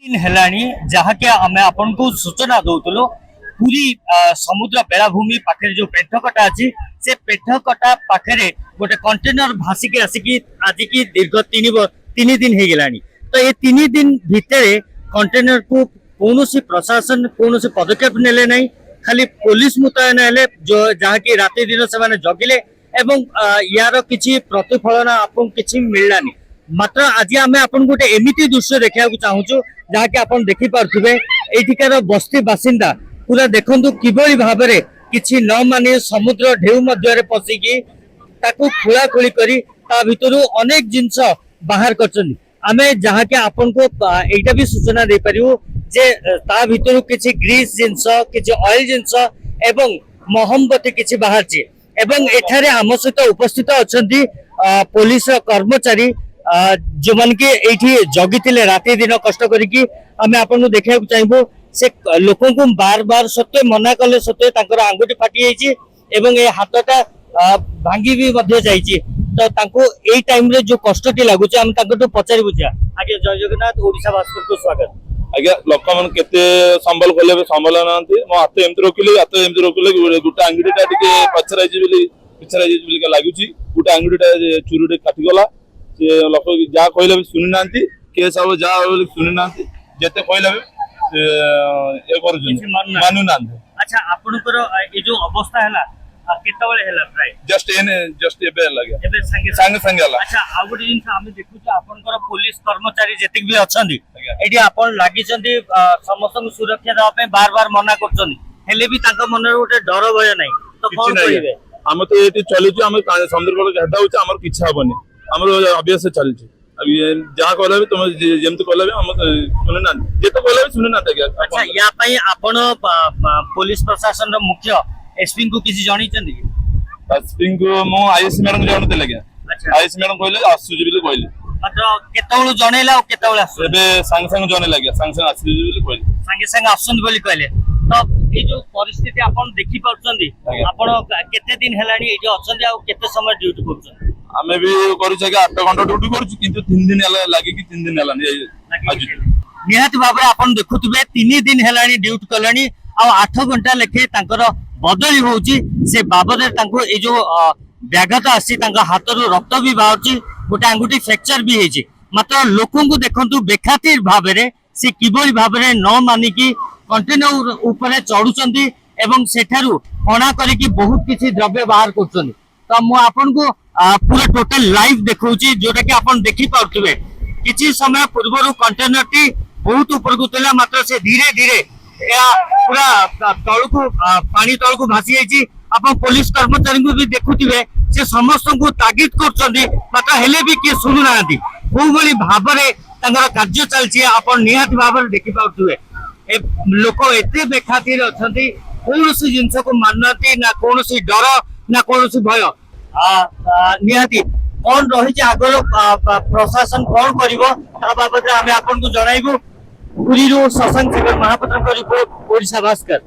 दिन हेलानी जहाँकि आमे आपन को सूचना दउतलो पूरी समुद्र बेलाभूमि पाखे जो पेठकटा अच्छी से पेठकटा पाखे गोटे कंटेनर भासिकी आसिकी आज की दीर्घ तीन दिन हो गलानी। तो ये 3 दिन भितर कंटेनर को कौन प्रशासन कौन पदक्षेप नेले नहीं, खाली पुलिस मुतयन हेले जो जहाँकि राति दिन से जगिले एवं यार किसी प्रतिफलन आपन किसी मिललानी। मात्र आज आम आपन गोटे एमिति दृश्य देखा चाहूँ जहाँकि आप देखी पारे एठिकार बस्ती बासिंदा पूरा देखु किभली भाव में किसी न मानि समुद्र ढेउ मध्य पशिकी खोलाखोली करी ता भितर अनेक जिनस बाहर कर आमे जहाँ के आपन को एटा भी सूचना दे पारिबो जे ता भितर किसी ग्रीस जिनस किसी ऑयल जिनस एवं मोहम्बती किसी बाहर ची एवं एठारे आम सहित उपस्थित अछंती पुलिस कर्मचारी जो मन के एठी जगी राति दिन कष्ट करिकी आमे आपन को देखा चाहिए से लोकों को बार बार सत्य मना कले सत्य तांकर आंगुठी फाटी जाइए एवं ये हाथटा भांगी भी मध्य जाइए। तो तांको एई टाइम रे जो कष्टटी लागुच हम तांको तो पचारि बुझिया। आगे जय जगन्नाथ ओडिशा भास्कर को स्वागत। आगे लोक मन केते संबल कोले संबल नांती मो हाथ एमति रोकिले गुटा अंगुठीटा टिके पछराइजी बिली के लागुची गुटा अंगुठीटा चुरुटे काटी गला से लोक जा कहले भी सुनि नांती के सब जा सुनि नांती जते कहले भी ए करू मानु नांती। अच्छा आपनकर ए जो अवस्था हैला केते बेले हैला प्राय जस्ट एबे लगे एबे संगे हला। अच्छा आ गुडी दिन हम देखु छ आपनकर पुलिस कर्मचारी जतिक भी अछंदी एडी आपन लागि छंदी समस्त सुरक्षा देबा पे बार बार मना करछनी हेले भी ताका मन रे ओटे डर भय नै तो कोन कहिबे हम तो एटी चलु छ हम समुद्र को घेटा होछ हमर किछ हबनी हमर अभ्यास चलु छ अब ये जा कहले भी तुम जेमति कहले भी हम सुने ना जेते कहले भी सुने ना त। अच्छा या पई आपन पुलिस प्रशासन रो मुख्य एसपी को किसी जानी चंदी एसपी को मो आईएस मैडम जान देले के। अच्छा आईएस मैडम कहले आसुजी बिले कहले मात्र केतौळ जणैला ओ केतौळ आसु एबे संग जाने लागे संग आसुजी बिले कहले संग आसुन बोली कहले। तो ए जो परिस्थिति आपन देखि पाउछंदी आपन केते दिन हेलानी ए जो अछंदी आ केते समय ड्यूटी करछन आमे भी करू छ के 8 घंटा ड्यूटी करू छ किंतु 3 दिन लागे कि 3 दिन हेलानी आज निहात भाबरे आपन देखुतबे 3 दिन हेलानी ड्यूटी कलानी आ 8 घंटा लेखे तांकर बदली होउची से बाबदे तांको ए जो व्याघात आसी तांका हाथरू रक्त भी बाहरची गोटे अंगुठी फ्रैक्चर भी हेची। मात्र लोकों को देखंतु बेखातिर भाबरे से किबोली भाबरे न मानिकी कंटेनर ऊपर चढ़ुचंदी एवं सेठारु कणा करिकी बहुत किछि द्रव्य बाहर करछनी। तो मु आपन को पूरा टोटल लाइव देखौची जोटा कि आपन देखि पाउतबे किछि समय पूर्वरु कंटेनर टी बहुत ऊपर को तला मात्र से धीरे धीरे पूरा तळको पानी तळको भासी जाइछि। आपण पुलिस कर्मचारी को भी देखुथिबे से समस्त को तागिद करछंदी मात्र हेले भी के सुनु नांदी को भली भाबरे तांगर कार्य चलछि आपण निहात भाबरे देखि पाउथुबे ए लोक एते बेखातिर अछंती कोनोसी जिंस को माननाती ना कोनोसी डर ना कोनोसी भय निहाती कौन रही आगर प्रशासन कौन करिवो ता बाबत आमे आपन को जणाइबो। पुरी शशांक शेखर महापात्र रिपोर्ट ओडिशा भास्कर।